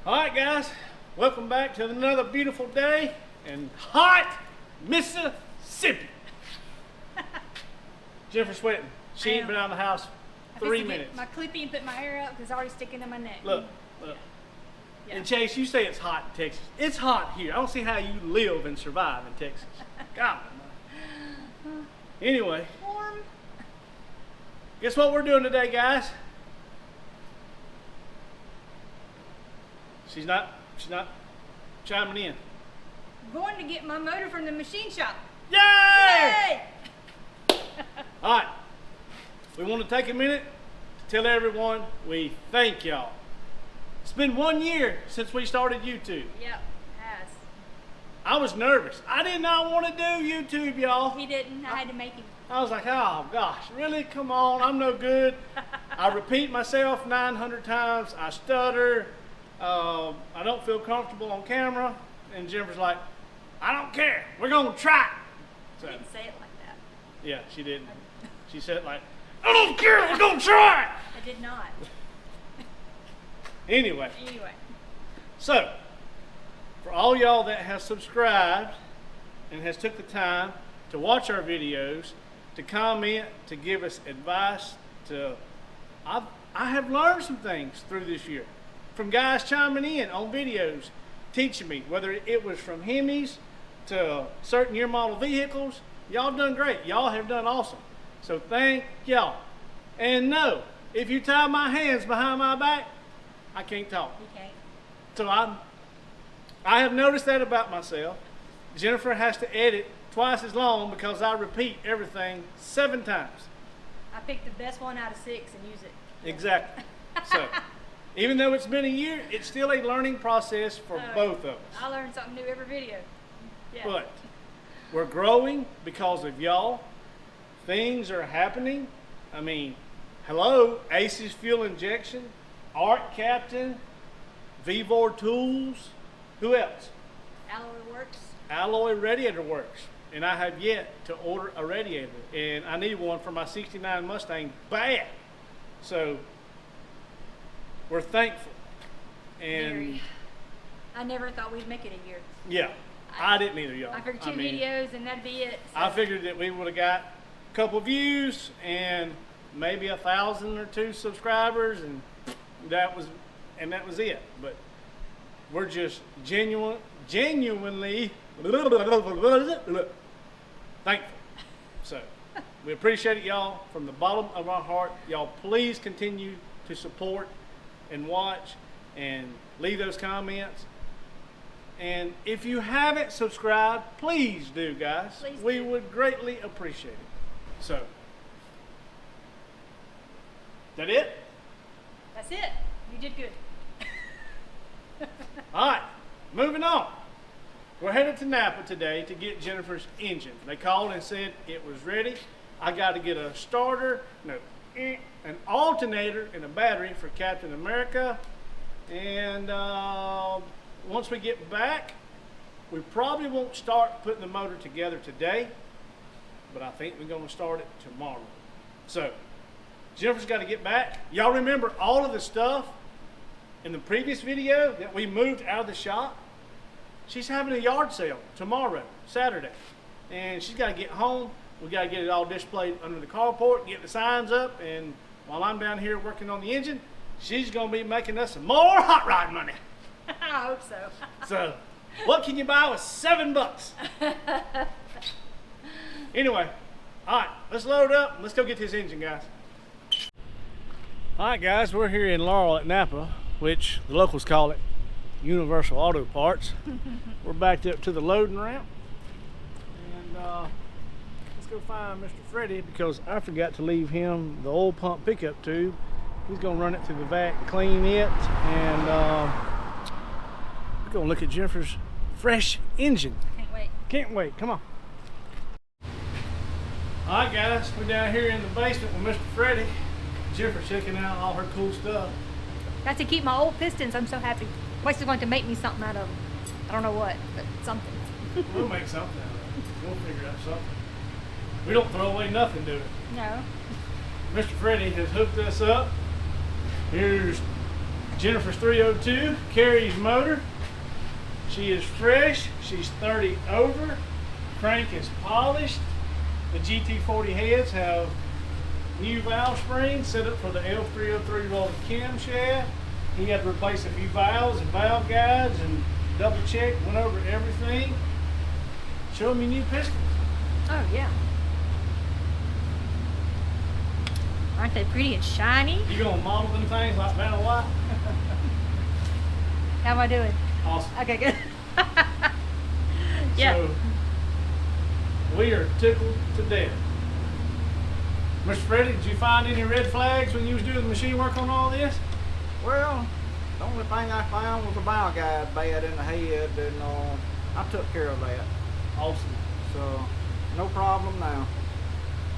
All right, guys, welcome back to another beautiful day in hot Mississippi. Jennifer's sweating. She ain't been out of the house 3 minutes. My clippy and put my hair up because it's already sticking to my neck. Look. Yeah. And Chase, you say it's hot in Texas. It's hot here. I don't see how you live and survive in Texas. God. Anyway. Warm. Guess what we're doing today, guys? She's not chiming in. I'm going to get my motor from the machine shop. Yay! All right. We want to take a minute to tell everyone we thank y'all. It's been 1 year since we started YouTube. Yep, it has. I was nervous. I did not want to do YouTube, y'all. He didn't. I had to make him. I was like, oh gosh, really? Come on, I'm no good. I repeat myself 900 times. I stutter. I don't feel comfortable on camera. And Jennifer's like, I don't care. We're going to try. So, I didn't say it like that. yeah, she didn't. She said it like, I don't care. We're going to try. I did not. Anyway. So, for all y'all that have subscribed and has took the time to watch our videos, to comment, to give us advice, I have learned some things through this year from guys chiming in on videos, teaching me, whether it was from Hemis to certain year model vehicles. Y'all done great. Y'all have done awesome. So thank y'all. And no, if you tie my hands behind my back, I can't talk. you can't. So I have noticed that about myself. Jennifer has to edit twice as long because I repeat everything 7 times. I picked the best one out of 6 and use it. Exactly. So even though it's been a year, it's still a learning process for both of us. I learn something new every video. Yeah. But we're growing because of y'all. Things are happening. I mean, hello, Ace's Fuel Injection, Art Captain, Vevor Tools. Who else? Alloy Works. Alloy Radiator Works. And I have yet to order a radiator. And I need one for my 69 Mustang bad. So we're thankful. And Very. I never thought we'd make it a year. yeah, I didn't either, y'all. I figured 2 videos and that'd be it. So. I figured that we would have got a couple views and maybe 1,000 or 2 subscribers, and that was it. But we're just genuinely thankful. So we appreciate it, y'all, from the bottom of our heart. Y'all please continue to support and watch and leave those comments. And if you haven't subscribed, please do, guys. Please we do. would greatly appreciate it. So, that it? That's it. You did good. All right, moving on. We're headed to Napa today to get Jennifer's engine. They called and said it was ready. I got to get a starter, an alternator, and a battery for Captain America. And once we get back, we probably won't start putting the motor together today, but I think we're going to start it tomorrow. So, Jennifer's got to get back. Y'all remember all of the stuff in the previous video that we moved out of the shop? She's having a yard sale tomorrow, Saturday. And she's got to get home. We got to get it all displayed under the carport, get the signs up, and while I'm down here working on the engine, she's going to be making us some more hot rod money. I hope so. So, what can you buy with $7? Anyway, all right, let's load up and let's go get this engine, guys. All right, guys, we're here in Laurel at Napa, which the locals call it Universal Auto Parts. We're backed up to the loading ramp, and let's go find Mr. Freddie because I forgot to leave him the oil pump pickup tube. He's gonna run it through the vac, clean it, and we're gonna look at Jennifer's fresh engine. Can't wait. Can't wait, come on. All right, guys, we're down here in the basement with Mr. Freddie. Jennifer checking out all her cool stuff. Got to keep my old pistons. I'm so happy. Wes is going to make me something out of them. I don't know what, but something. We'll make something out of it. We'll figure out something. We don't throw away nothing, do we? No. Mr. Freddie has hooked us up. Here's Jennifer's 302, Carrie's motor. She is fresh. She's 30 over. Crank is polished. The GT40 heads have new valve springs set up for the L303 rolling camshaft. He had to replace a few valves and valve guides and double check, went over everything. Show me new pistons. Oh yeah. Aren't they pretty and shiny? You gonna model them things like Vanna White? How am I doing? Awesome. Okay, good. Yeah. So, we are tickled to death. Mr. Freddie, did you find any red flags when you was doing the machine work on all this? Well, the only thing I found was a valve guide bad in the head, and I took care of that. Awesome. So, no problem now.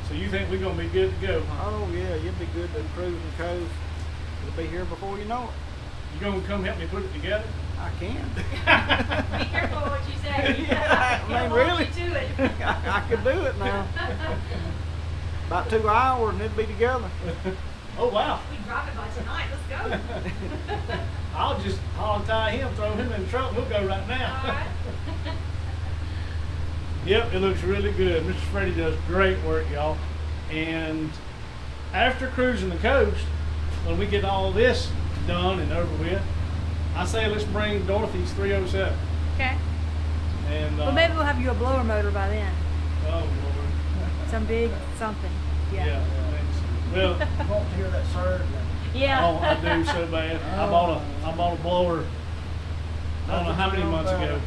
So you think we're gonna be good to go, huh? Oh yeah, you'll be good to cruise and coast. You'll be here before you know it. You gonna come help me put it together? I can. Be careful what you say. Yeah, I mean, really? You to it. I could do it now. About 2 hours and it'd be together. Oh wow. We drop it by tonight. Let's go. I'll just hog tie him, throw him in the truck, we'll go right now. All right. Yep, it looks really good. Mr. Freddie does great work, y'all. And after cruising the coast, when we get all this done and over with, I say let's bring Dorothy's 307. Okay. And Well, maybe we'll have you a blower motor by then. oh Lord. Some big something. Yeah. Yeah. Well, You want to hear that surge? Yeah. oh, I do so bad. I bought a blower. I don't know how many months ago.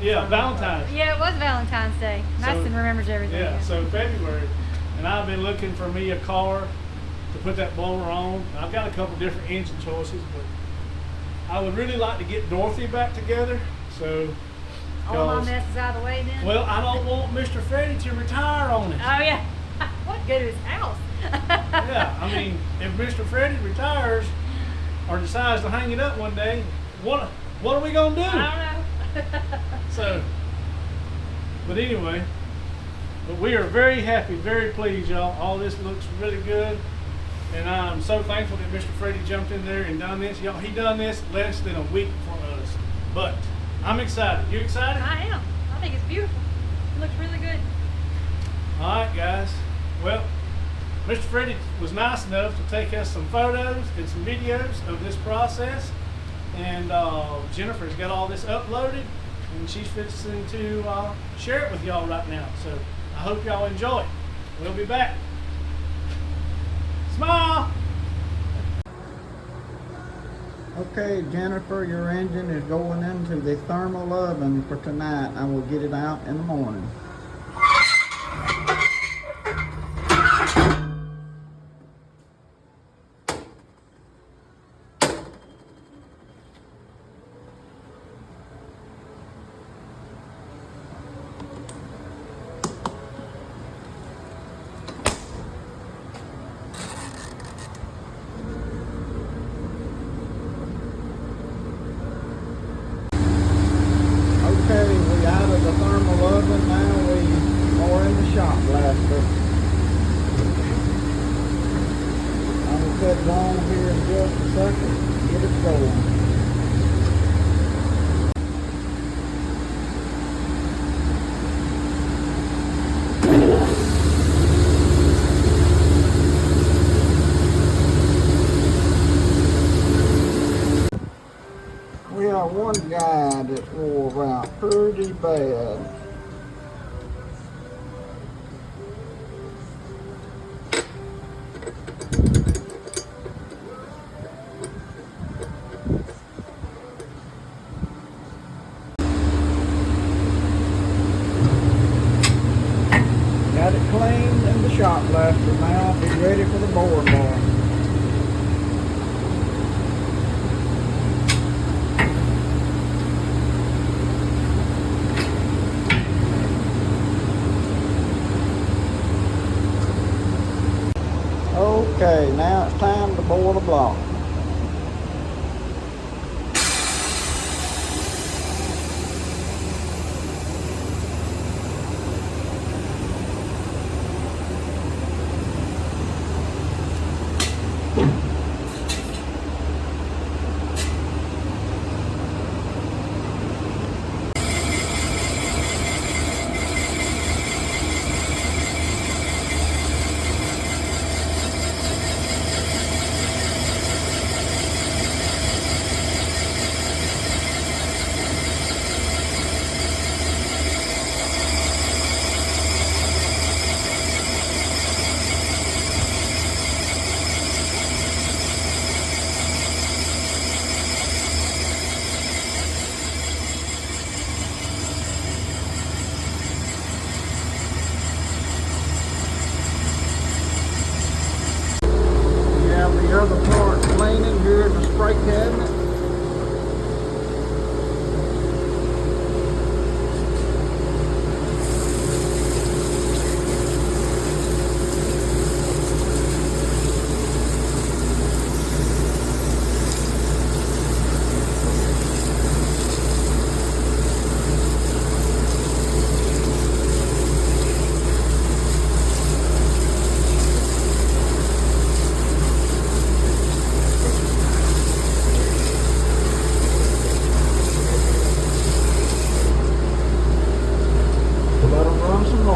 Yeah, Valentine's. Yeah, it was Valentine's Day. Madison remembers everything. Yeah, so February, and I've been looking for me a car to put that blower on. I've got a couple different engine choices, but I would really like to get Dorothy back together. So, All my 'cause- mess is out of the way then? well, I don't want Mr. Freddie to retire on it. Oh, yeah. What good is his house? Yeah, I mean, if Mr. Freddie retires or decides to hang it up one day, what are we gonna do? I don't know. So, but anyway, but we are very happy, very pleased, y'all. All this looks really good, and I'm so thankful that Mr. Freddie jumped in there and done this. Y'all, he done this less than a week for us, but I'm excited. You excited? I am. I think it's beautiful. It looks really good. All right, guys. Well, Mr. Freddie was nice enough to take us some photos and some videos of this process. And Jennifer's got all this uploaded, and she's fixing to share it with y'all right now. So I hope y'all enjoy it. We'll be back. Smile! Okay, Jennifer, your engine is going into the thermal oven for tonight. I will get it out in the morning. Okay, we out of the thermal oven, now we are in the shop blaster. I will cut it on here in just a second and get it going. We have one guy that wore out pretty bad. Got it cleaned in the shop blaster now. Be ready for the bore bar. Okay, now it's time to bore the block.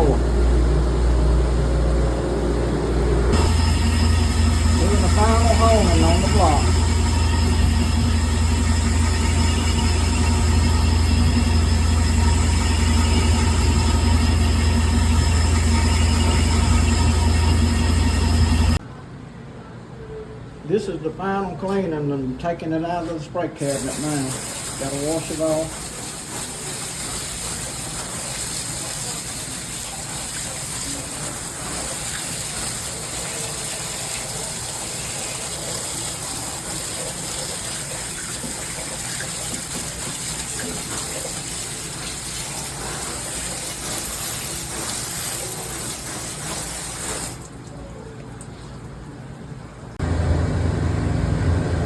more. Doing the final honing on the block. This is the final cleaning and taking it out of the spray cabinet now. Gotta wash it off.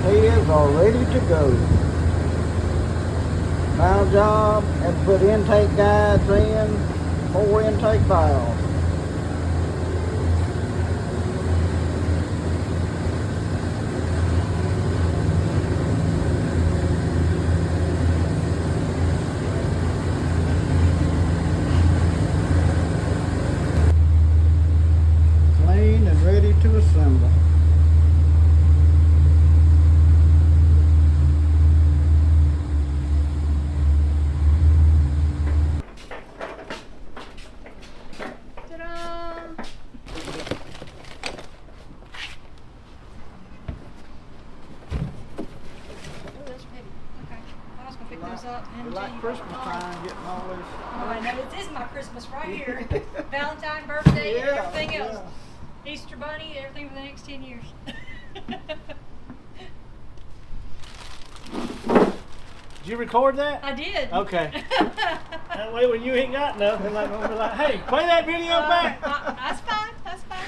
Heads are ready to go. Valve job, had to put intake guides in, 4 intake valves. Clean and ready to assemble. You like Christmas time, getting all this. Oh, I know. This is my Christmas right here. Valentine, birthday, and everything else. Easter bunny, everything for the next 10 years. Did you record that? I did. Okay. That way when you ain't got nothing, I'm gonna be like, hey, play that video back. That's fine. That's fine.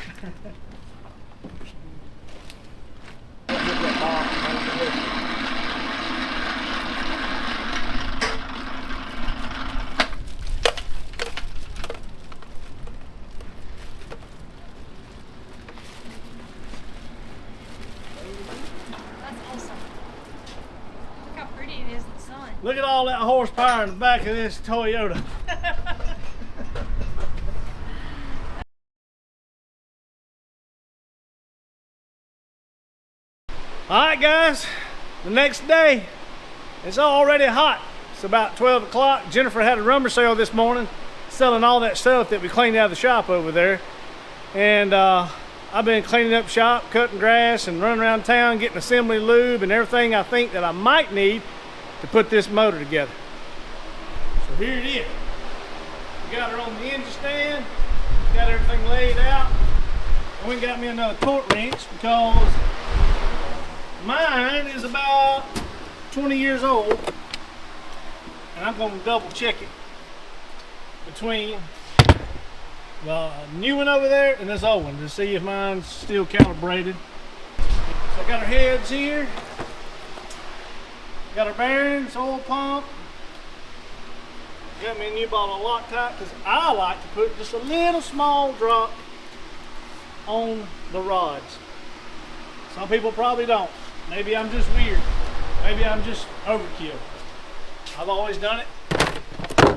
Look at all that horsepower in the back of this Toyota. Alright guys, the next day, it's already hot. It's about 12 o'clock. Jennifer had a rumor sale this morning, selling all that stuff that we cleaned out of the shop over there. And I've been cleaning up shop, cutting grass, and running around town, getting assembly lube and everything I think that I might need to put this motor together. So here it is. We got her on the engine stand, got everything laid out. I went and got me another torque wrench because mine is about 20 years old, and I'm going to double check it between the new one over there and this old one to see if mine's still calibrated. So I got our heads here. Got our bearings, oil pump. Got me a new bottle of Loctite because I like to put just a little small drop on the rods. Some people probably don't. Maybe I'm just weird. Maybe I'm just overkill. I've always done it.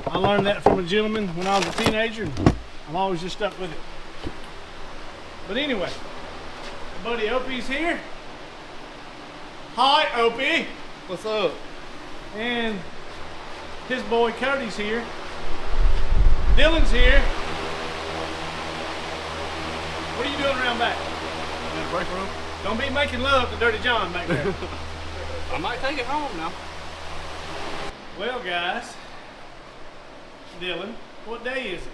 I learned that from a gentleman when I was a teenager, and I've always just stuck with it. But anyway, my buddy Opie's here. Hi, Opie. What's up? And his boy Cody's here. Dylan's here. What are you doing around back? In the break room? Don't be making love to Dirty John back there. I might take it home now. Well, guys, Dylan, what day is it?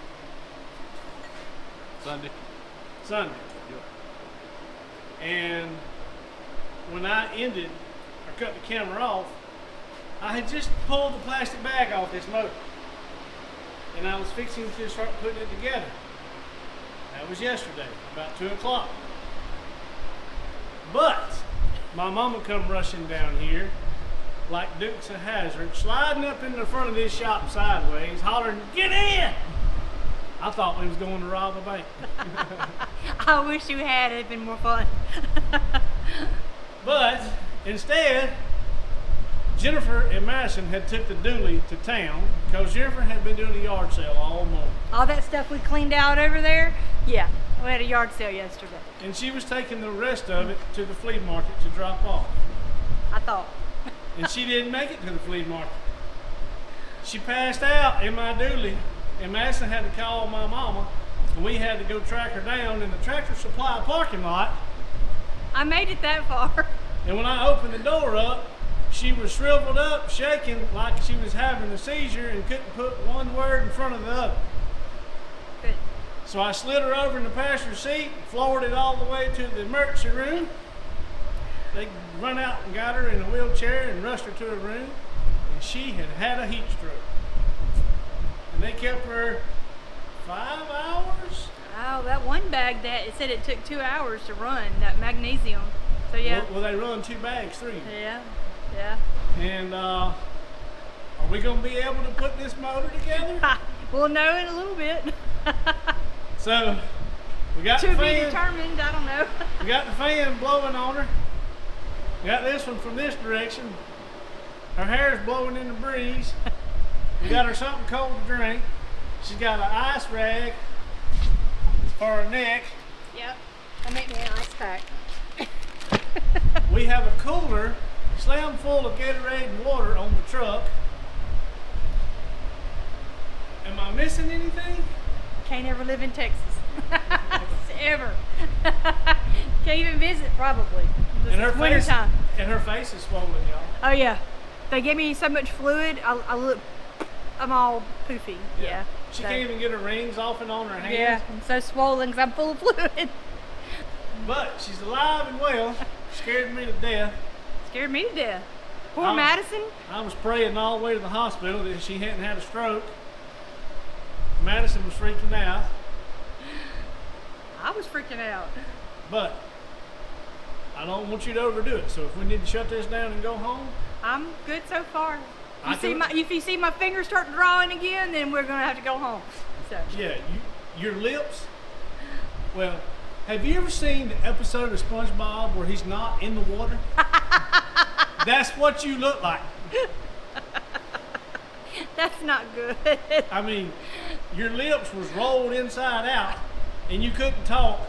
Sunday. Sunday. Yep. And when I ended, or cut the camera off, I had just pulled the plastic bag off this motor. And I was fixing to start putting it together. That was yesterday, about 2 o'clock. But my mama come rushing down here like Dukes of Hazzard, sliding up in the front of this shop sideways, hollering, "Get in!" I thought we was going to rob a bank. I wish you had. It'd been more fun. But instead, Jennifer and Madison had took the dually to town because Jennifer had been doing a yard sale all morning. All that stuff we cleaned out over there, yeah, we had a yard sale yesterday. And she was taking the rest of it to the flea market to drop off. I thought. And she didn't make it to the flea market. She passed out in my dually, and Madison had to call my mama, and we had to go track her down in the Tractor Supply parking lot. I made it that far. And when I opened the door up, she was shriveled up, shaking like she was having a seizure and couldn't put one word in front of the other. Good. So I slid her over in the passenger seat, floored it all the way to the emergency room. They run out and got her in a wheelchair and rushed her to her room. And she had had a heat stroke. And they kept her 5 hours. Oh, that one bag that it said it took 2 hours to run, that magnesium. So yeah. Well, they run 2 bags through you. Yeah, yeah. And are we going to be able to put this motor together? We'll know in a little bit. So we got To the be fan. determined, I don't know. We got the fan blowing on her. We got this one from this direction. Her hair is blowing in the breeze. We got her something cold to drink. She's got an ice rag for her neck. Yep. I'll make me an ice pack. We have a cooler slam full of Gatorade and water on the truck. Am I missing anything? Can't ever live in Texas. Ever. Can't even visit probably. This And her is winter face, time. and her face is swollen, y'all. Oh yeah. They gave me so much fluid, I'm all poofy. Yeah. She So- can't even get her rings off and on her hands. Yeah, I'm so swollen because I'm full of fluid. But she's alive and well. Scared me to death. Scared me to death. Poor Oh. Madison. I was praying all the way to the hospital that she hadn't had a stroke. Madison was freaking out. I was freaking out. But I don't want you to overdo it. So if we need to shut this down and go home, I'm good so far. I can- If you see my fingers start drawing again, then we're gonna have to go home. So yeah, your lips. Well, have you ever seen the episode of SpongeBob where he's not in the water? That's what you look like. that's not good. I mean, your lips was rolled inside out, and you couldn't talk.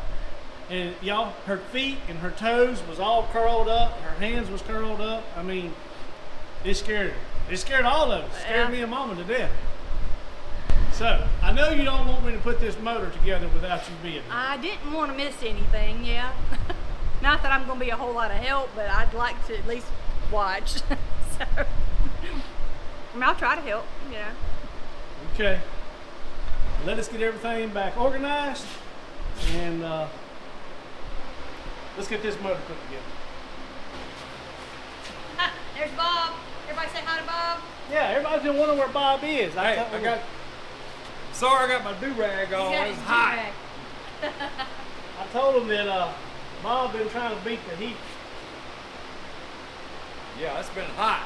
And y'all, her feet and her toes was all curled up. Her hands was curled up. I mean, it scared her. It scared all of us. It scared Yeah. me and Mama to death. So I know you don't want me to put this motor together without you being there. I didn't want to miss anything. Yeah. Not that I'm gonna be a whole lot of help, but I'd like to at least watch. So I mean, I'll try to help. You know. Okay. Let us get everything back organized, and let's get this motor put together. There's Bob. Everybody say hi to Bob. Yeah, everybody's been wondering where Bob is. Hey, sorry I got my do-rag on. He's got It's his hot. do-rag. I told him that Bob been trying to beat the heat. Yeah, it's been hot.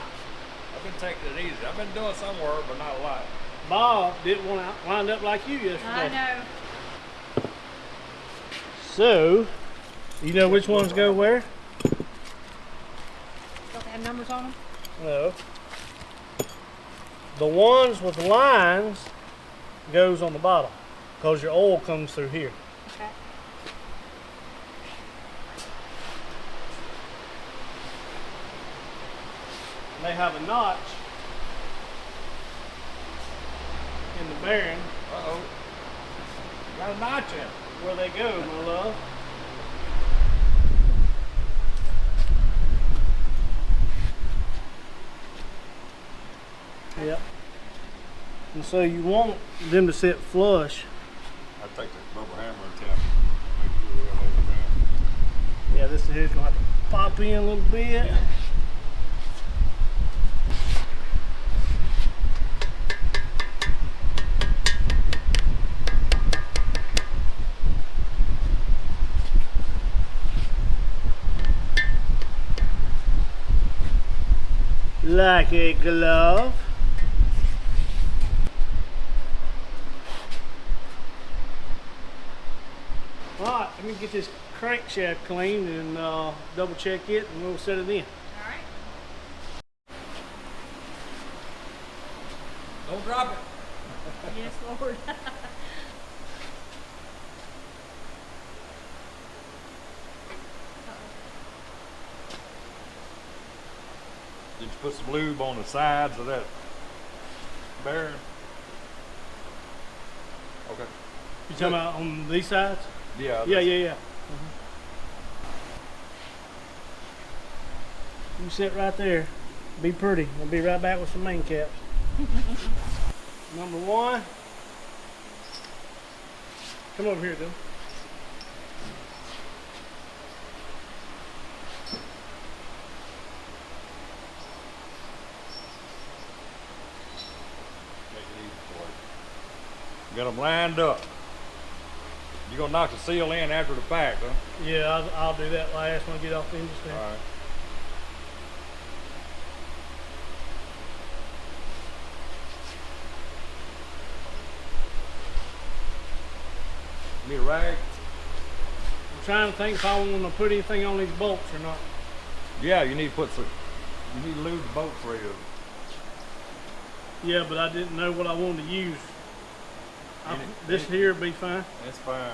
I've been taking it easy. I've been doing some work, but not a lot. Bob didn't want to wind up like you yesterday. I know. So, you know which ones go where? Don't they have numbers on them? No. The ones with lines goes on the bottom because your oil comes through here. Okay. They have a notch in the bearing Uh-oh. Got a notch in it. where they go, my love. Yep. And so you want them to sit flush. I take that rubber hammer and tap. Make sure they hold it down. Yeah, this here's gonna have to pop in a little bit. Like a glove. Alright, let me get this crankshaft cleaned and double check it and we'll set it in. All right. Yes, Lord. Did you put some lube on the sides of that bearing? Okay. You talking about on these sides? Yeah. Yeah. You sit right there. Be pretty. I'll be right back with some main caps. Number one. Come over here, Dylan. Make it easy for you. Got them lined up. You're gonna knock the seal in after the fact, huh? Yeah, I'll do that last when I get off the engine stand. All right. Need a rag? I'm trying to think if I want to put anything on these bolts or not. Yeah, you need to put some. You need to lube the boat for you. Yeah, but I didn't know what I wanted to use. Any- This any- here would be fine. That's fine.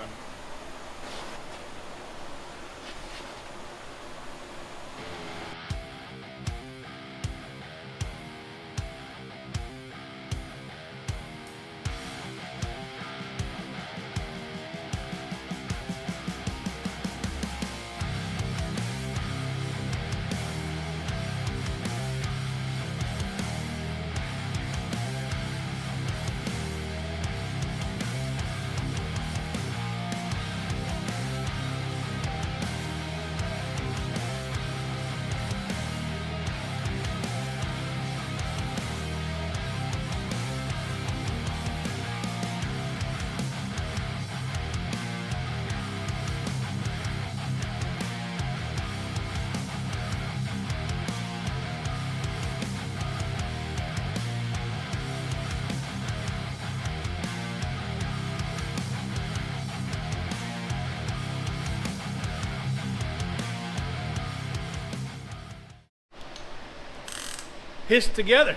Hissed together.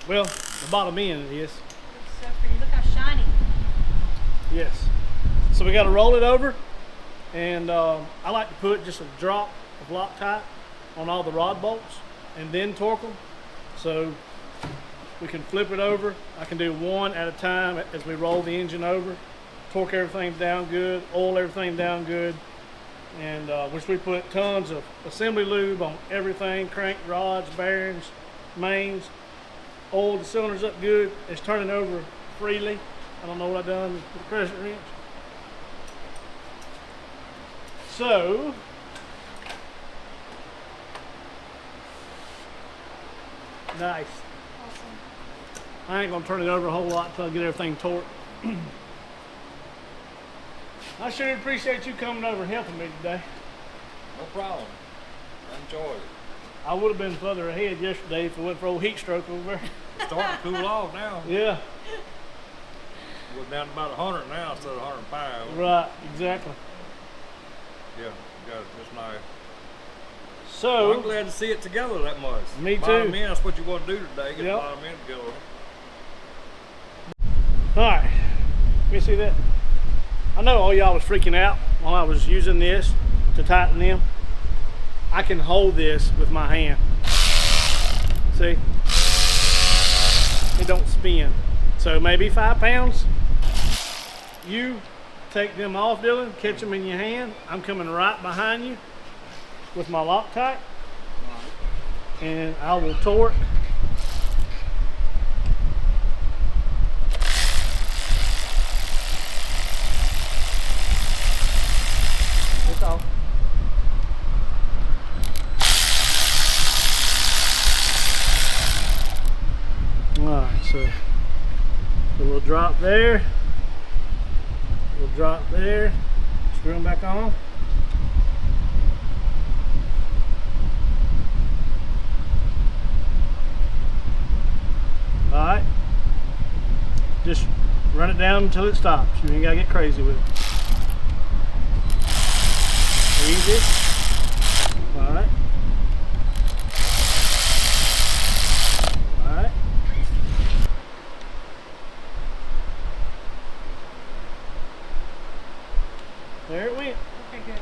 Well, the bottom end is. So pretty. Look how shiny. Yes. So we got to roll it over, and I like to put just a drop of Loctite on all the rod bolts and then torque them. So we can flip it over. I can do one at a time as we roll the engine over, torque everything down good, oil everything down good, and which we put tons of assembly lube on everything, crank rods, bearings, mains, oil the cylinders up good. It's turning over freely. I don't know what I've done with the crescent wrench. So nice. Awesome. I ain't gonna turn it over a whole lot until I get everything torqued. I sure appreciate you coming over and helping me today. No problem. I enjoy it. I would have been further ahead yesterday if it went for old heat stroke over there. Starting to cool off now. Yeah, We're down to about 100 now instead of 105. right, exactly. Yeah, got it. It's nice. So, Well, I'm glad to see it together that much. Me Bottom too. end, that's what you want to do today. Get Yep. the bottom end together. alright, let me see that. I know all y'all was freaking out while I was using this to tighten them. I can hold this with my hand. See? It don't spin. So maybe 5 pounds. You take them off, Dylan, catch them in your hand. I'm coming right behind you with my Loctite. And I will torque. It's off. Alright, so a little drop there, a little drop there, screw them back on. Alright, just run it down until it stops. You ain't gotta get crazy with it. Easy. Alright. Alright. There it went. Okay, good.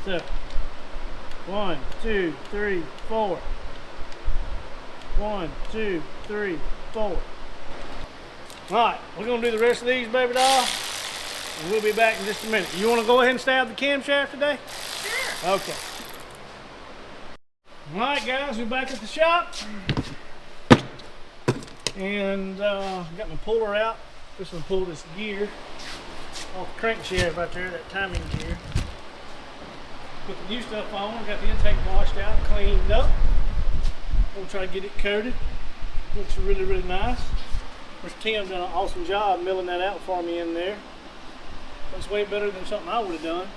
So, 1, 2, 3, 4. 1, 2, 3, 4. Alright, we're gonna do the rest of these, baby doll. And we'll be back in just a minute. You wanna go ahead and stab the camshaft today? Sure. Okay. Alright guys, we're back at the shop. And got my puller out. Just gonna pull this gear off the crankshaft right there, that timing gear. Put the new stuff on, got the intake washed out, cleaned up. We'll try to get it coated. Looks really, really nice. Mr. Tim done an awesome job milling that out for me in there. Looks way better than something I would have done.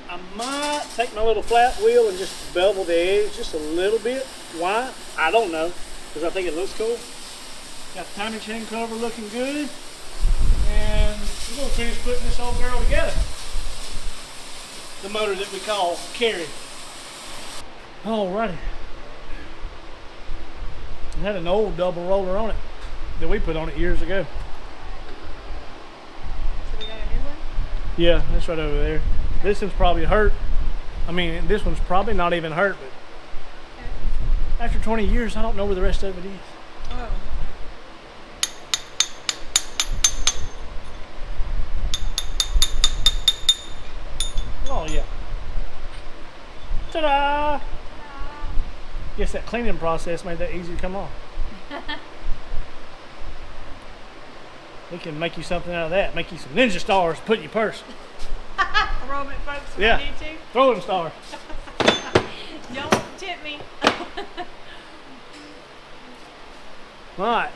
I might take my little flat wheel and just bevel the edge just a little bit. Why? I don't know, because I think it looks cool. Got the timing chain cover looking good. And we're gonna finish putting this old girl together. The motor that we call Carrie. Alrighty. It had an old double roller on it that we put on it years ago. So we got a new one? Yeah, that's right over there. This one's probably hurt. I mean, this one's probably not even hurt, but Okay. after 20 years, I don't know where the rest of it is. Oh. Oh, yeah. Ta-da! Guess that cleaning process made that easy to come off. We can make you something out of that. Make you some ninja stars, put in your purse. Throw them at folks when Yeah. I need to. Throwing stars. Don't tempt me. All right.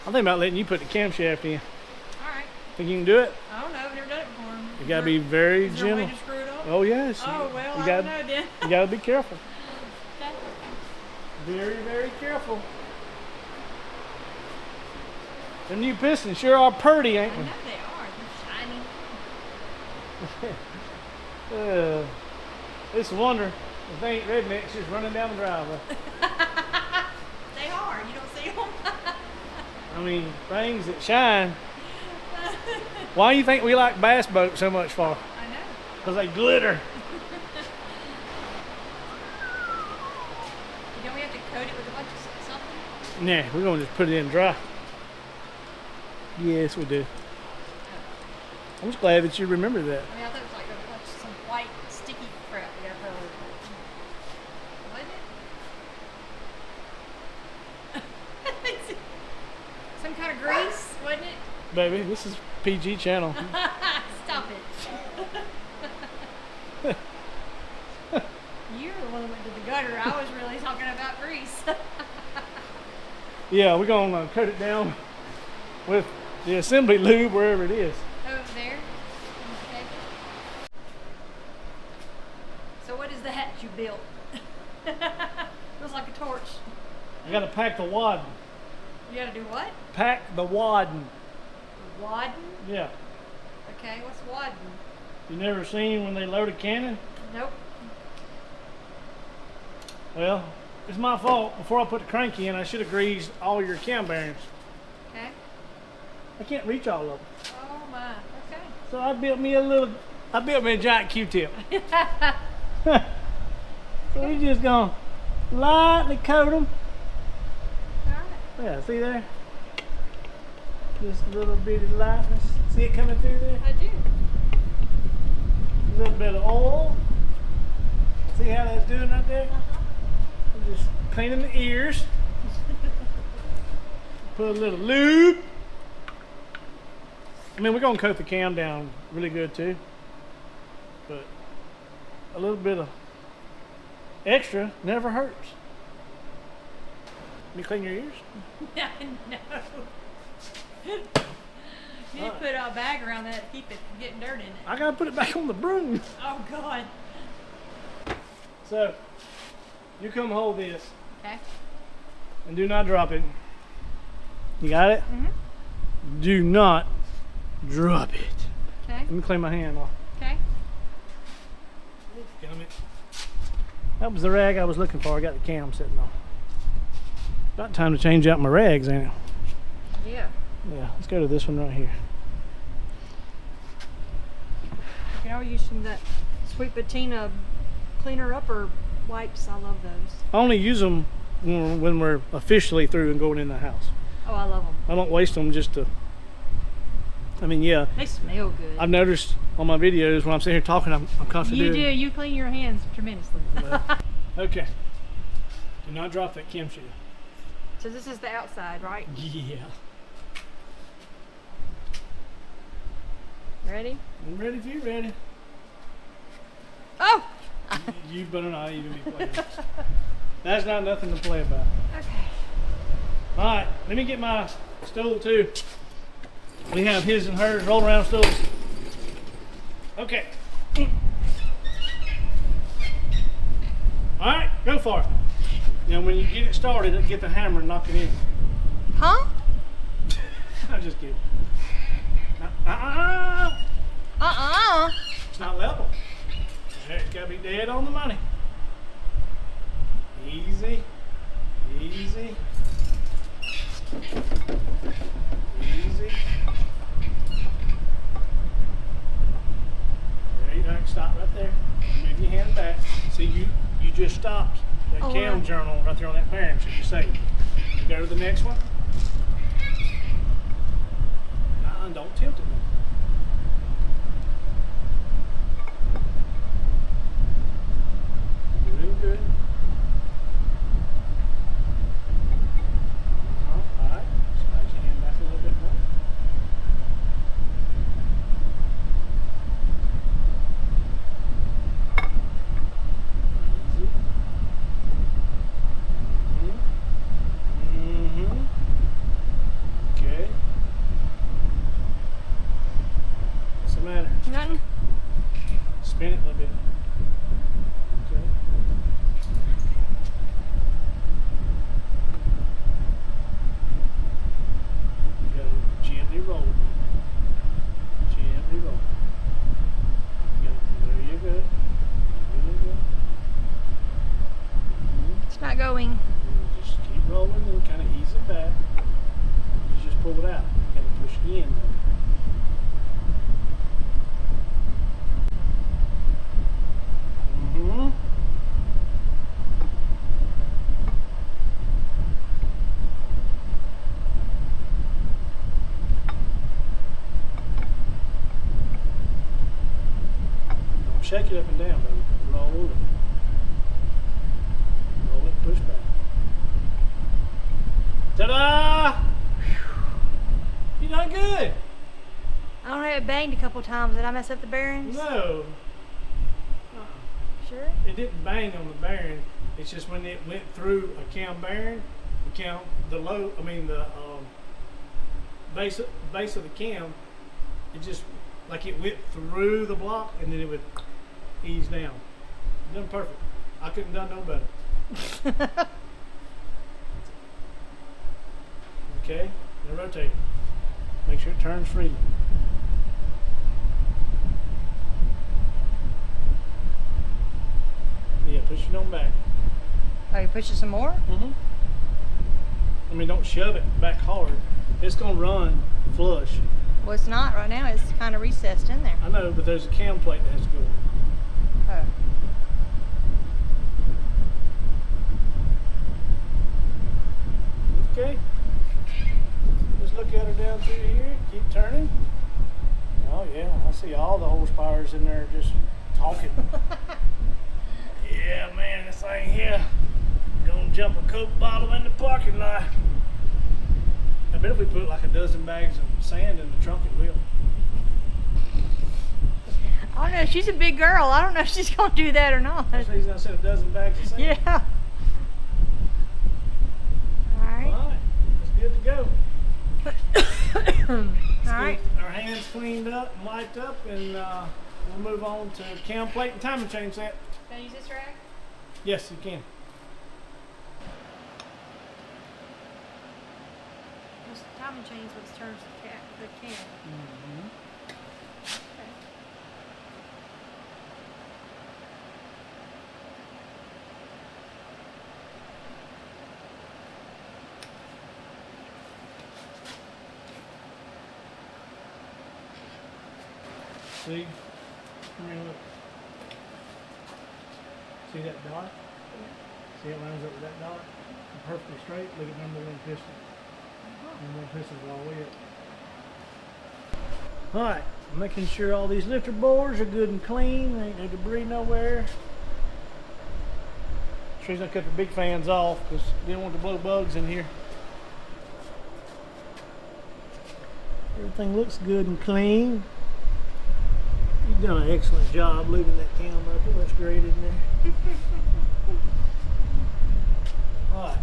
I'm thinking about letting you put the camshaft in. Alright. Think you can do it? I don't know. I've never done it before. You gotta be very Is there a way gentle. to screw it up? Oh yes. Oh, well, you I gotta, don't know then. you gotta be careful. Okay. Very, very careful. Them new pistons sure are pretty, I ain't know they? they are. They're shiny. It's a wonder if they ain't rednecks just running down the driveway. They are. You don't see them? I mean, things that shine. Why do you think we like bass boats so much for? I know. Because they glitter. Don't we have to coat it with a bunch of something? Nah, we're gonna just put it in dry. Yes, we do. I'm just glad that you remember that. I mean, I thought it was like a bunch of some white sticky crap we got to put over it. Wasn't it? Some kind of grease, wasn't it? Baby, this is PG channel. Stop it. You're the one that went to the gutter. I was really talking about grease. Yeah, we're gonna coat it down with the assembly lube wherever it is. Over there. Okay. So what is that you built? Looks like a torch. I gotta pack the wadding. You gotta do what? Pack the wadding. Wadding? Yeah. Okay, what's wadding? You never seen when they load a cannon? Nope. Well, it's my fault. Before I put the crank in, I should have greased all your cam bearings. Okay. I can't reach all of them. Oh my. Okay. So I built me a giant Q-tip. So we just gonna lightly coat them. Alright. Yeah, see there? Just a little bit of lightness. See it coming through there? I do. A little bit of oil. See how that's doing right there? I'm just cleaning the ears. Put a little lube. I mean, we're gonna coat the cam down really good too. But a little bit of extra never hurts. You clean your ears? No. You need to put a bag around that to keep it from getting dirt in it. I gotta put it back on the broom. Oh God. So, you come hold this Okay. and do not drop it. You got it? Mm-hmm. Do not drop it. Okay. Let me clean my hand off. Okay. Gummit. That was the rag I was looking for. I got the cam sitting on. About time to change out my rags, ain't it? Yeah. Yeah, let's go to this one right here. You can always use some of that sweet patina cleaner upper wipes. I love those. I only use them when we're officially through and going in the house. Oh, I love them. I don't waste them just to. I mean, yeah. They smell good. I've noticed on my videos when I'm sitting here talking, I'm constantly You do. doing. You clean your hands tremendously. Okay. Do not drop that camshaft. So this is the outside, right? Yeah. Ready? I'm ready if you're ready. Oh! You better not even be playing. That's not nothing to play about. Okay. All right, let me get my stool too. We have his and hers roll around stools. Okay. All right, go for it. Now, when you get it started, get the hammer and knock it in. Huh? I'm just kidding. It's not level. It's gotta be dead on the money. Easy. Easy. Easy. There you go. Stop right there. Move your hand back. See, you just stopped that cam journal right there on that bearing, so you're safe. You go to the next one. Don't tilt it. Doing good. All right. Slide your hand back a little bit more. Easy. Okay. What's the matter? Nothing. Spin it a little bit. Okay. You gotta gently roll it. Gently roll it. There you go. There you go. It's not going. And just keep rolling and kind of ease it back. You just pull it out. You gotta push it in though. Shake it up and down, baby. Roll it. Roll it, push back. Ta-da! You done good. I don't have it banged a couple times. Did I mess up the bearings? No. Sure. It didn't bang on the bearing. It's just when it went through a cam bearing, the base of the cam, it just like it went through the block and then it would ease down. Done perfect. I couldn't done no better. Okay, now rotate it. Make sure it turns freely. Yeah, push it on back. Oh, you push it some more? Mm-hmm. I mean, don't shove it back hard. It's gonna run flush. Well, it's not right now. It's kind of recessed in there. I know, but there's a cam plate that has to go in. Oh. Okay. Just look at her down through here. Keep turning. Oh yeah, I see all the horsepowers in there just talking. Yeah, man, this thing here gonna jump a Coke bottle in the parking lot. I bet if we put like a dozen bags of sand in the trunk, it will. I don't know. She's a big girl. I don't know if she's going to do that or not. That's the reason I said a dozen bags of sand. Yeah. All right. All right, it's good to go. All right. Our hands cleaned up and wiped up, and we'll move on to cam plate and timing chain set. Can I use this rag? Yes, you can. This timing chain is what turns the cam. Mm-hmm. Okay. See? Come here, look. See that dot? See it lines up with that dot? Perfectly straight. Look at number one piston. Number one piston's all wet. Alright, making sure all these lifter bores are good and clean. There ain't no debris nowhere. The reason I cut the big fans off because I didn't want to blow bugs in here. Everything looks good and clean. You've done an excellent job leaving that cam up. It looks great in there. Alright.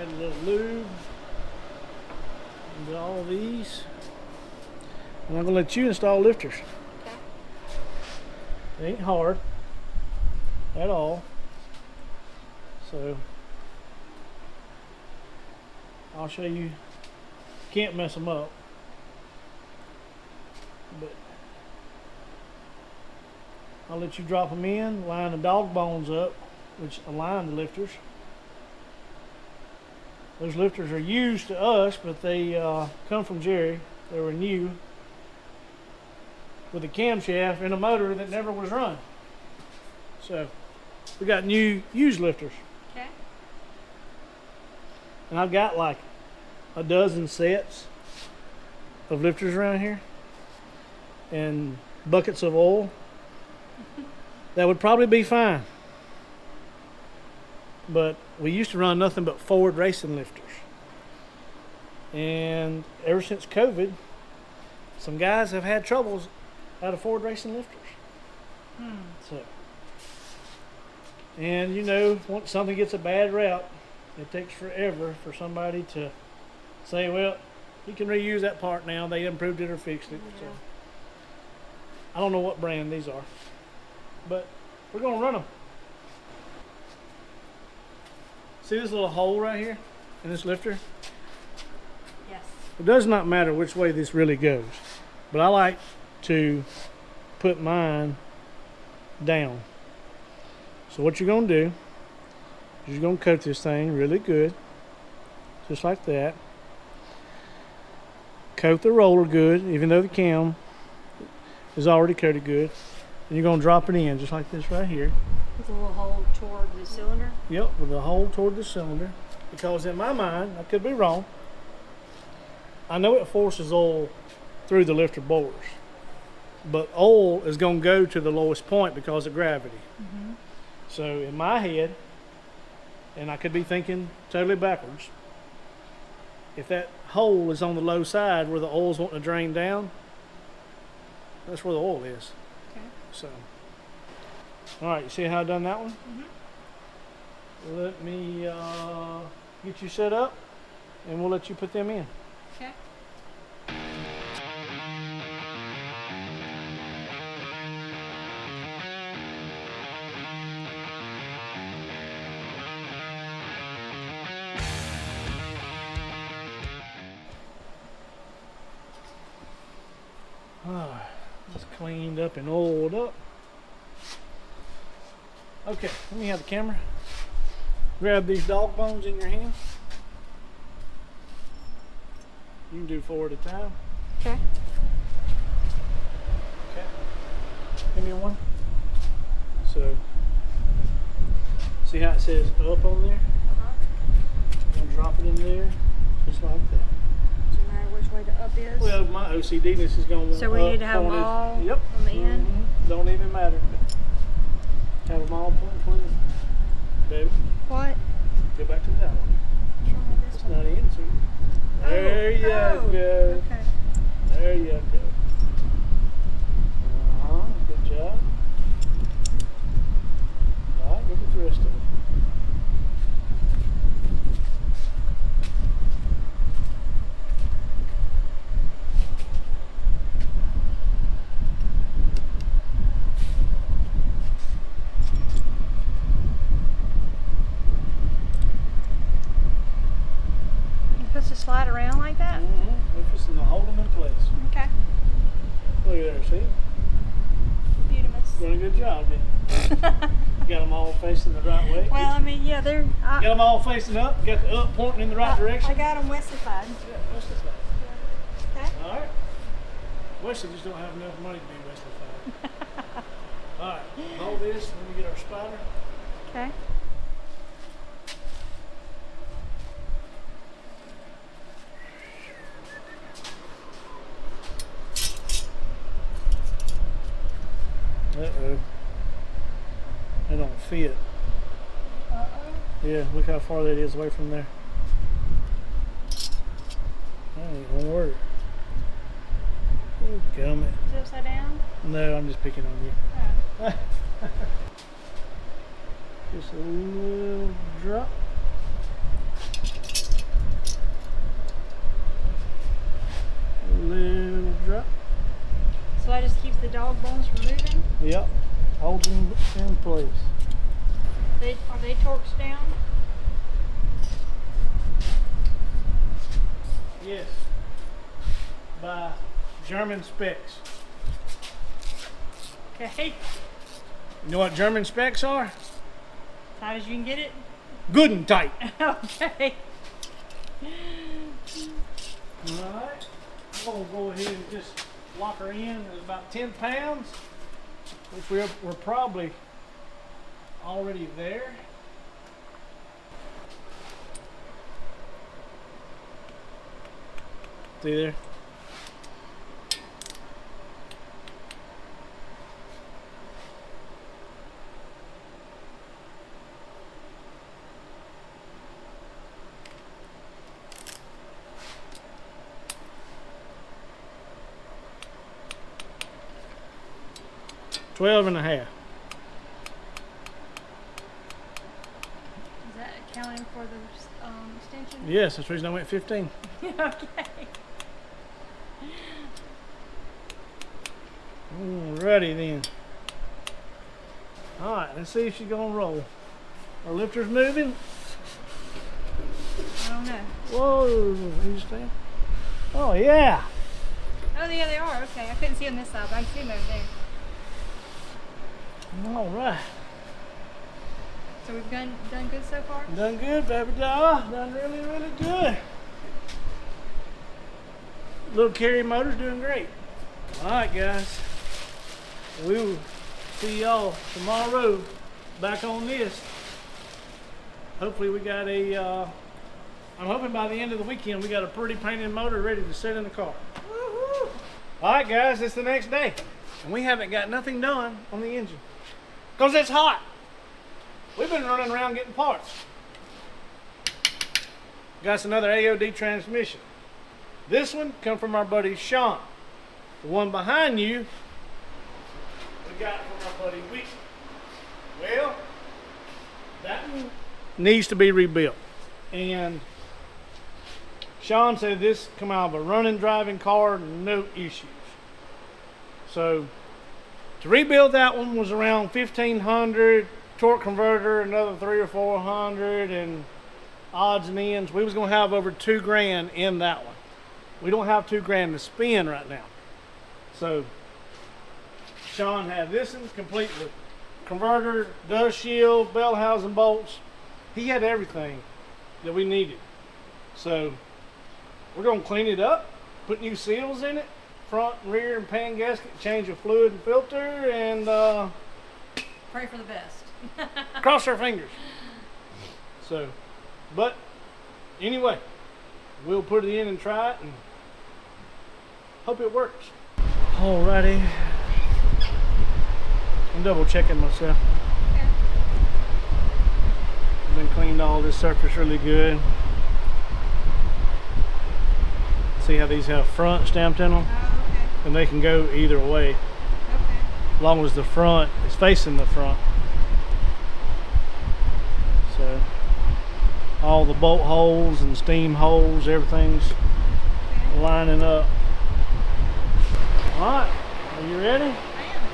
Add a little lube into all these. And I'm going to let you install lifters. Okay. It ain't hard at all. So I'll show you. Can't mess them up. But I'll let you drop them in, line the dog bones up, which align the lifters. Those lifters are used to us, but they come from Jerry. They were new with a camshaft and a motor that never was run. So we got new used lifters. Okay. And I've got like a dozen sets of lifters around here and buckets of oil. That would probably be fine. But we used to run nothing but Ford racing lifters. And ever since COVID, some guys have had troubles out of Ford racing lifters. So, and you know, once something gets a bad rap, it takes forever for somebody to say, well, you can reuse that part now. They improved it or fixed it. Yeah. So, I don't know what brand these are, but we're going to run them. See this little hole right here in this lifter? Yes. It does not matter which way this really goes, but I like to put mine down. So what you're going to do is you're going to coat this thing really good, just like that. Coat the roller good, even though the cam is already coated good. And you're going to drop it in just like this right here. With a little hole toward the cylinder? Yep, with a hole toward the cylinder. Because in my mind, I could be wrong, I know it forces oil through the lifter bores. But oil is going to go to the lowest point because of gravity. So in my head, and I could be thinking totally backwards, if that hole is on the low side where the oil's wanting to drain down, that's where the oil is. Okay. So, all right, you see how I done that one? Let me get you set up, and we'll let you put them in. Okay. It's cleaned up and oiled up. Okay, let me have the camera. Grab these dog bones in your hand. You can do 4 at a time. Okay. Okay. Give me one. So, see how it says up on there? I'm going to drop it in there, just like that. Doesn't matter which way the up is? Well, my OCDness is going to So we need to have them all Yep. on the end? Don't even matter. Have them all pointing towards Baby, What? go back to that one. What's wrong with this It's one? not in, so there you go. Okay. There you go. Good job. All right, look at the rest of it. You puts the slide around like that? We're just going to hold them in place. Okay. Look at there, see? Beautimous. Doing a good job, didn't you? Got them all facing the right way. Well, I mean, yeah, they're. Got them all facing up. Got the up pointing in the right direction. I got them westified. Yeah, that's the side. Okay. All right. Wesley just don't have enough money to be Wesley 5. All right, hold this. Let me get our spider. Okay. Uh-oh. They don't fit. Uh-oh. Yeah, look how far that is away from there. That ain't gonna work. Oh, gummit. Is it upside down? No, I'm just picking on you. Oh. Just a little drop. A little drop. So that just keeps the dog bones from moving? Yep. Hold them in place. Are they torqued down? Yes. By German specs. Okay. You know what German specs are? As tight as you can get it? Good and tight. Okay. Alright. I'm going to go ahead and just lock her in at about 10 pounds, which we're probably already there. See there? $12.5. Is that accounting for the extension? Yes, that's the reason I went 15. Okay. Alrighty then. Alright, let's see if she's gonna roll. Our lifter's moving. I don't know. Whoa, you stand. Oh yeah. Oh, yeah, they are. Okay. I couldn't see on this side, but I can see them over there. Alright. So we've done good so far? Done good, baby doll. Done really, really good. Little Carrie motor's doing great. Alright guys. We will see y'all tomorrow back on this. Hopefully we got I'm hoping by the end of the weekend we got a pretty painted motor ready to sit in the car. Woo-hoo. Alright guys, it's the next day. And we haven't got nothing done on the engine. Because it's hot. We've been running around getting parts. Got us another AOD transmission. This one come from our buddy Sean. The one behind you, we got from our buddy Week. Well, that one needs to be rebuilt. And Sean said this come out of a running driving car, no issues. So to rebuild that one was around $1,500, torque converter another $300 or $400, and odds and ends. We was gonna have over $2,000 in that one. We don't have $2,000 to spend right now. So Sean had this one complete with converter, dust shield, bell housing bolts. He had everything that we needed. So we're gonna clean it up, put new seals in it, front and rear and pan gasket, change the fluid and filter, and Pray for the best. cross our fingers. So, but anyway, we'll put it in and try it and hope it works. Alrighty. I'm double checking myself. Okay. I've been cleaned all this surface really good. See how these have front stamped in them? Oh, okay. And they can go either way, Okay. as long as the front is facing the front. So all the bolt holes and steam holes, everything's Okay. lining up. Alright, are you ready I am.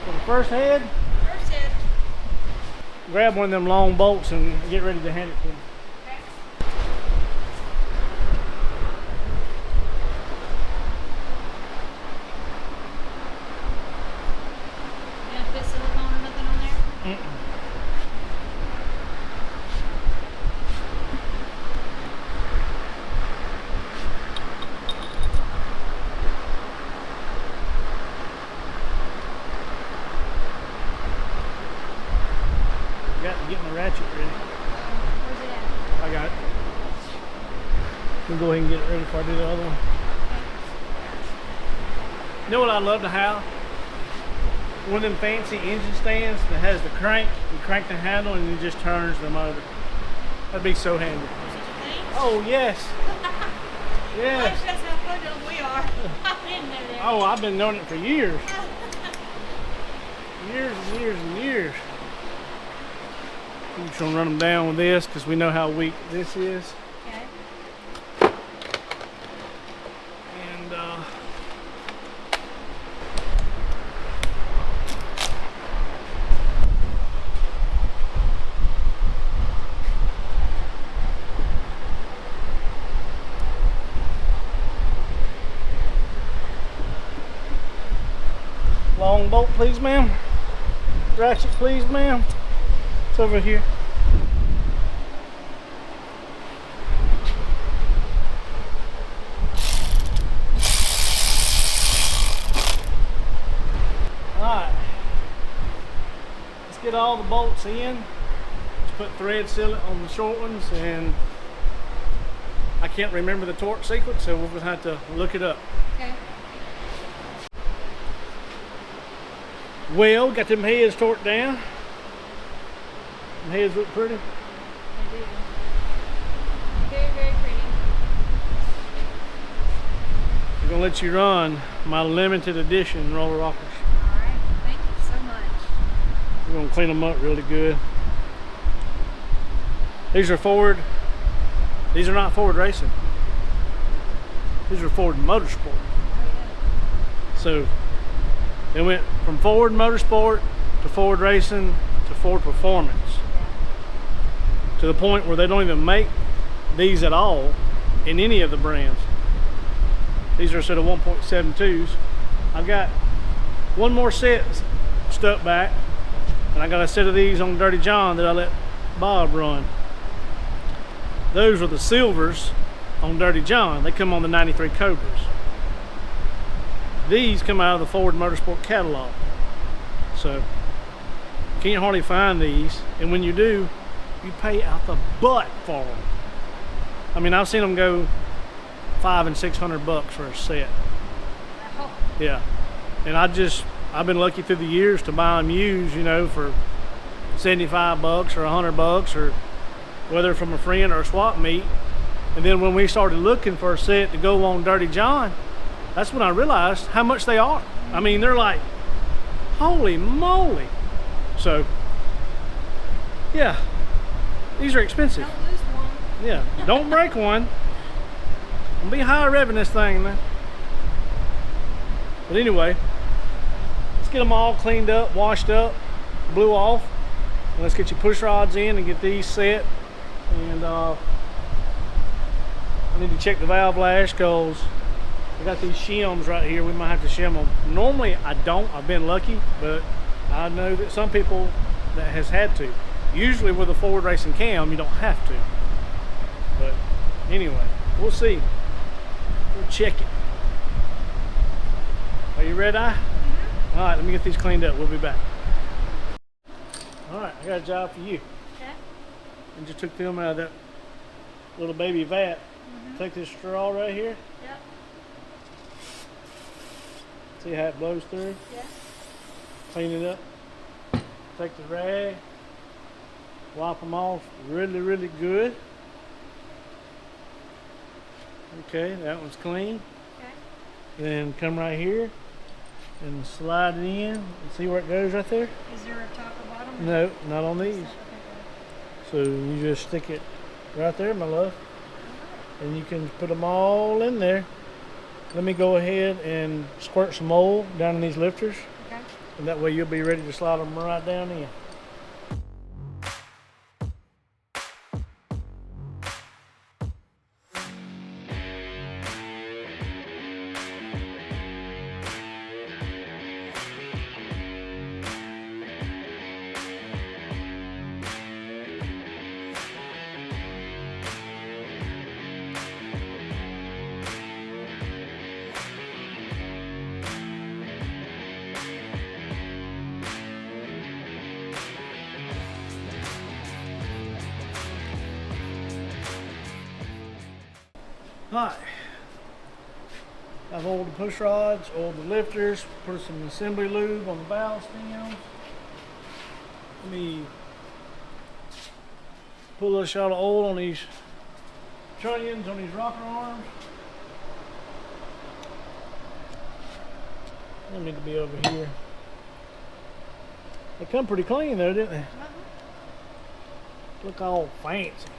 for the first head? First head. Grab one of them long bolts and get ready to hand it to me. Okay. You gonna put silicone or nothing on there? I got it. We'll go ahead and get it ready before I do the other one. You know what I'd love to have? One of them fancy engine stands that has the crank. You crank the handle and it just turns the motor. That'd be so handy. Oh, yes. Yes. That's how fun we are. I didn't know that. Oh, I've been knowing it for years. Years and years and years. We're just gonna run them down with this because we know how weak this is. Okay. And long bolt, please, ma'am. Ratchet, please, ma'am. It's over here. Alright. Let's get all the bolts in. Let's put thread sealant on the short ones, and I can't remember the torque sequence, so we're gonna have to look it up. Okay. Well, got them heads torqued down. Them heads look pretty. They do. Very, very pretty. I'm gonna let you run my limited edition roller rockers. All right. Thank you so much. We're gonna clean them up really good. These are Ford. These are not Ford Racing. These are Ford Motorsport. So they went from Ford Motorsport to Ford Racing to Ford Performance, to the point where they don't even make these at all in any of the brands. These are a set of 1.72s. I've got one more set stuck back, and I got a set of these on Dirty John that I let Bob run. Those are the silvers on Dirty John. They come on the 93 Cobras. These come out of the Ford Motorsport catalog. So can't hardly find these, and when you do, you pay out the butt for them. I mean, I've seen them go $500 and $600 for a set. Wow. Yeah, and I've been lucky through the years to buy them used, you know, for $75 or $100, or whether from a friend or a swap meet. And then when we started looking for a set to go on Dirty John, that's when I realized how much they are. I mean, they're like, holy moly. So, yeah, these are expensive. Don't lose one. Yeah, don't break one. Don't be high revving this thing, man. But anyway, let's get them all cleaned up, washed up, blew off. And let's get your push rods in and get these set. And I need to check the valve lash because I got these shims right here. We might have to shim them. Normally I don't. I've been lucky, but I know that some people that has had to. Usually with a Ford Racing Cam, you don't have to. But anyway, we'll see. We'll check it. Are you ready? All right, let me get these cleaned up. We'll be back. All right, I got a job for you. Okay. And just took them out of that little baby vat. Take this straw right here. Yep. See how it blows through? Yeah. Clean it up. Take the rag. Wipe them off really, really good. Okay, that one's clean. Okay. Then come right here and slide it in and see where it goes right there? Is there a top or bottom? No, not on these. Okay. So you just stick it right there, my love. And you can put them all in there. Let me go ahead and squirt some oil down in these lifters. Okay. And that way you'll be ready to slide them right down in. Alright. I've oiled the push rods, oiled the lifters, put some assembly lube on the valve stems. Let me put a little shot of oil on these trunnions, on these rocker arms. They need to be over here. They come pretty clean though, didn't they? Look all fancy.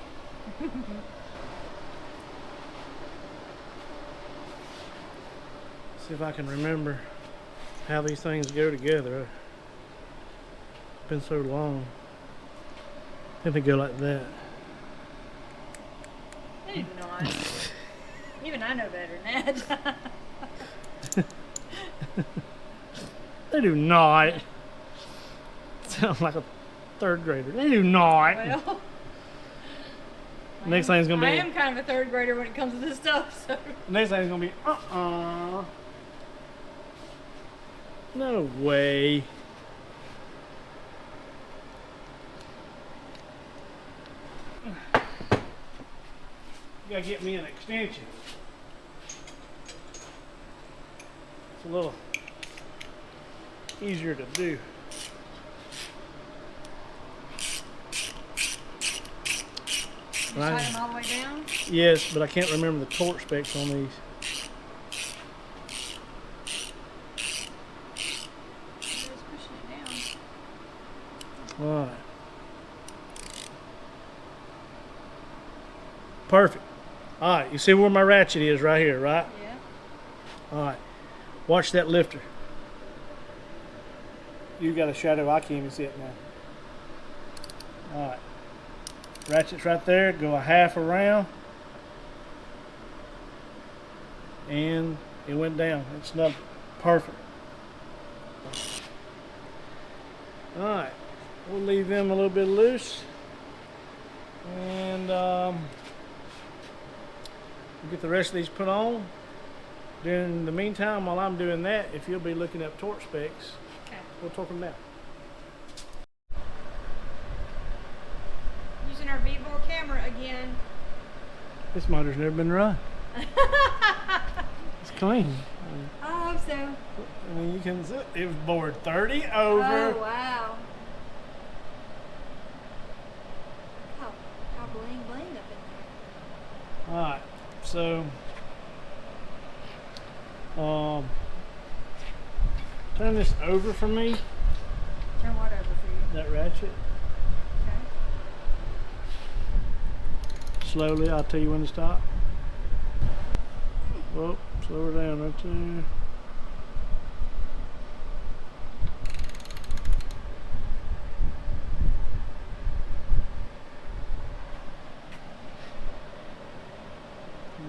See if I can remember how these things go together. It's been so long. I think they go like that. They do not. Even I know better than that. They do not. Sound like a third grader. They do not. Well, Next thing's gonna be. I am kind of a third grader when it comes to this stuff. So. Next thing's gonna be. No way. You gotta get me an extension. It's a little easier to do. You tighten them all the way down? Yes, but I can't remember the torque specs on these. Just pushing it down. All right. Perfect. All right, you see where my ratchet is right here, right? Yeah. All right. Watch that lifter. You got a shadow. I can't even see it now. All right. Ratchet's right there. Go a half around. And it went down. It's not perfect. All right. We'll leave them a little bit loose. And we'll get the rest of these put on. During the meantime, while I'm doing that, if you'll be looking up torque specs, Okay. we'll talk them now. Using our Vevor camera again. This motor's never been run. It's clean. I hope so. I mean, you can see it was bored 30 over. Oh, wow. How bling bling up in there. All right, so turn this over for me. Turn what over for you? That ratchet. Okay. Slowly, I'll tell you when to stop. Whoa, slow her down there too.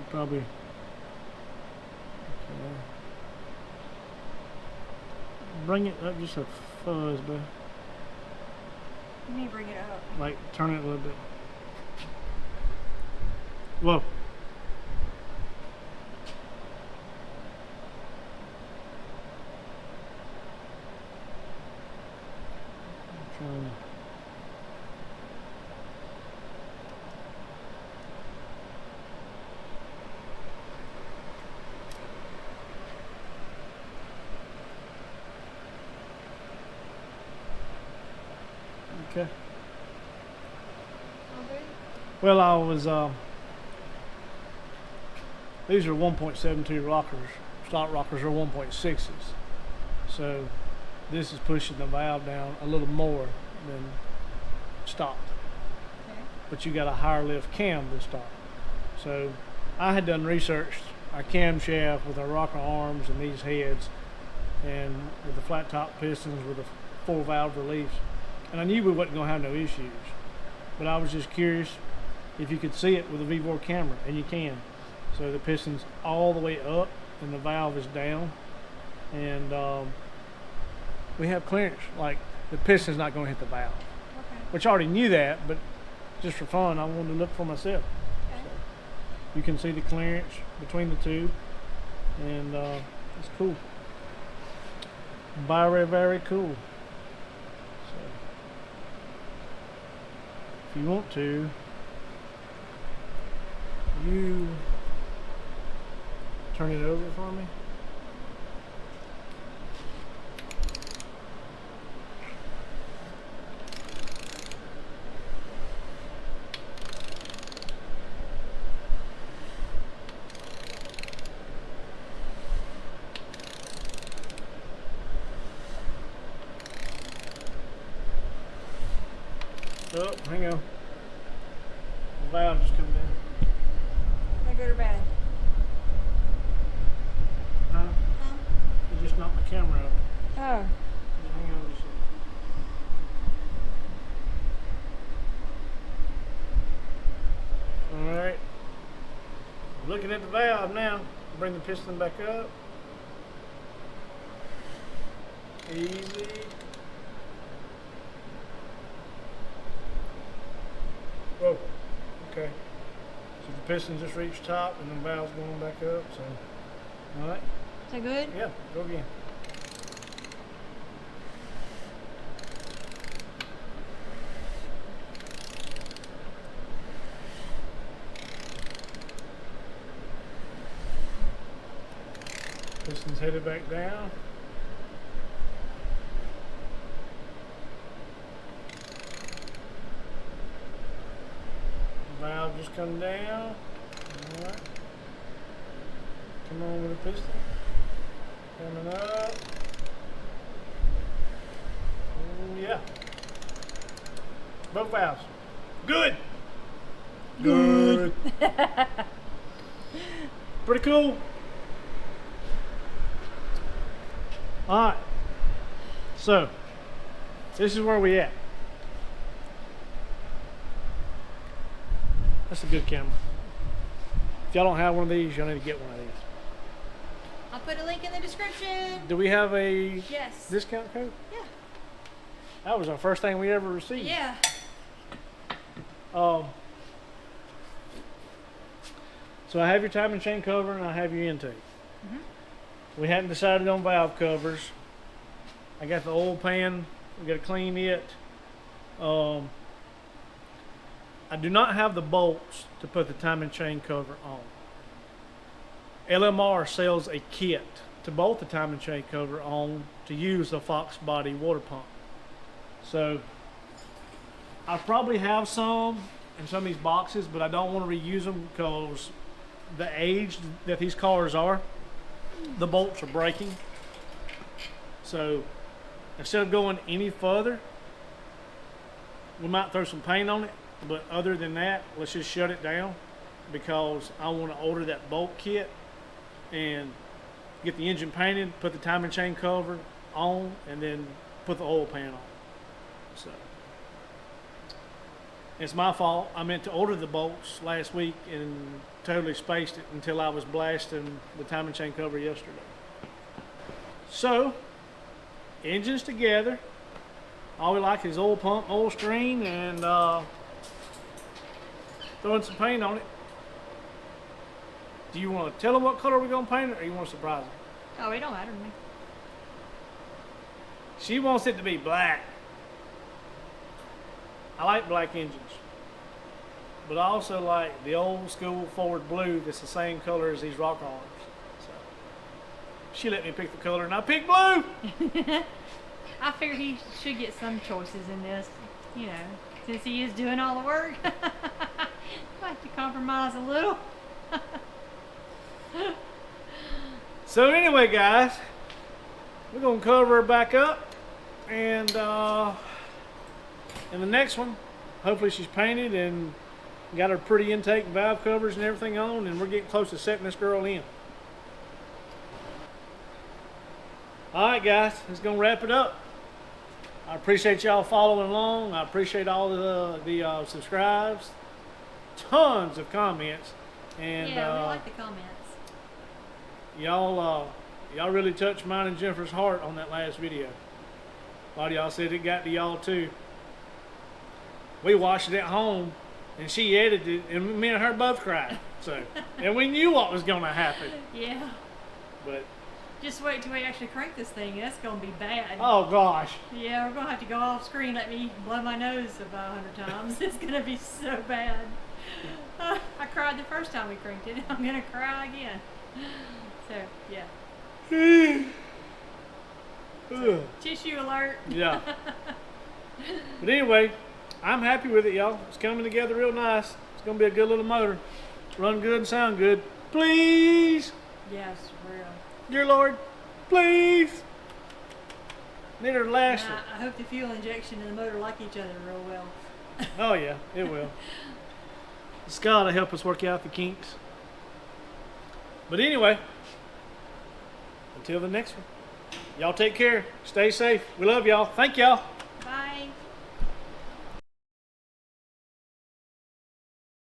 Probably. Okay. Bring it up just a fuzz, but You need to bring it up. like turn it a little bit. Whoa. I'm trying to. Okay. All good? Well, I was, these are 1.72 rockers. Stock rockers are 1.6s. So this is pushing the valve down a little more than stock. Okay. But you got a higher lift cam than stock. So I had done research our camshaft with our rocker arms and these heads and with the flat top pistons with the 4 valve reliefs. And I knew we wasn't going to have no issues. But I was just curious if you could see it with a Vevor camera, and you can. So the piston's all the way up and the valve is down. And we have clearance, like the piston's not going to hit the valve. Okay. Which I already knew that, but just for fun, I wanted to look for myself. Okay. You can see the clearance between the two, and it's cool. Very, very cool. So, if you want to, you turn it over for me? Oh, hang on. The valve just come down. They're good or bad? Huh? You just knocked my camera out. Oh. Hang on just a second. Alright. Looking at the valve now. Bring the piston back up. Easy. Whoa. Okay. So the piston just reached top and the valve's going back up. So, alright. Is that good? Yeah, go again. Piston's headed back down. Valve just come down. Alright. Come on with the piston. Coming up. Oh yeah. Both valves. Good. Good. Pretty cool. Alright. So, this is where we at. That's a good camera. If y'all don't have one of these, y'all need to get one of these. I'll put a link in the description. Do we have a Yes. discount code? Yeah. That was our first thing we ever received. Yeah. So I have your timing chain cover and I have your intake. We hadn't decided on valve covers. I got the oil pan. We got to clean it. I do not have the bolts to put the timing chain cover on. LMR sells a kit to bolt the timing chain cover on to use a Fox body water pump. So I probably have some in some of these boxes, but I don't want to reuse them because the age that these cars are, the bolts are breaking. So instead of going any further, we might throw some paint on it, but other than that, let's just shut it down because I want to order that bolt kit and get the engine painted, put the timing chain cover on, and then put the oil pan on. So it's my fault. I meant to order the bolts last week and totally spaced it until I was blasting the timing chain cover yesterday. So, engines together. All we like is oil pump, oil screen, and throwing some paint on it. Do you want to tell them what color we're going to paint it, or you want to surprise them? Oh, it don't matter to me. She wants it to be black. I like black engines. But I also like the old school Ford blue that's the same color as these rock arms. So she let me pick the color and I picked blue. I figure he should get some choices in this, you know, since he is doing all the work. Like to compromise a little. So anyway, guys, we're going to cover her back up. And in the next one, hopefully she's painted and got her pretty intake and valve covers and everything on, and we're getting close to setting this girl in. Alright guys, that's going to wrap it up. I appreciate y'all following along. I appreciate all the subscribes. Tons of comments. And Yeah, we like the comments. y'all really touched mine and Jennifer's heart on that last video. A lot of y'all said it got to y'all too. We watched it at home and she edited it and me and her both cried. So, and we knew what was going to happen. Yeah. But, Just wait till we actually crank this thing. That's going to be bad. oh gosh. Yeah, we're going to have to go off screen. Let me blow my nose about 100 times. It's going to be so bad. I cried the first time we cranked it. I'm going to cry again. So yeah. Ugh. Tissue alert. Yeah. But anyway, I'm happy with it, y'all. It's coming together real nice. It's gonna be a good little motor. Run good and sound good. Please, Yes, real. dear Lord, please. Need her to last. And I hope the fuel injection and the motor like each other real well. Oh yeah, it will. Scott will help us work out the kinks. But anyway, until the next one, y'all take care. Stay safe. We love y'all. Thank y'all.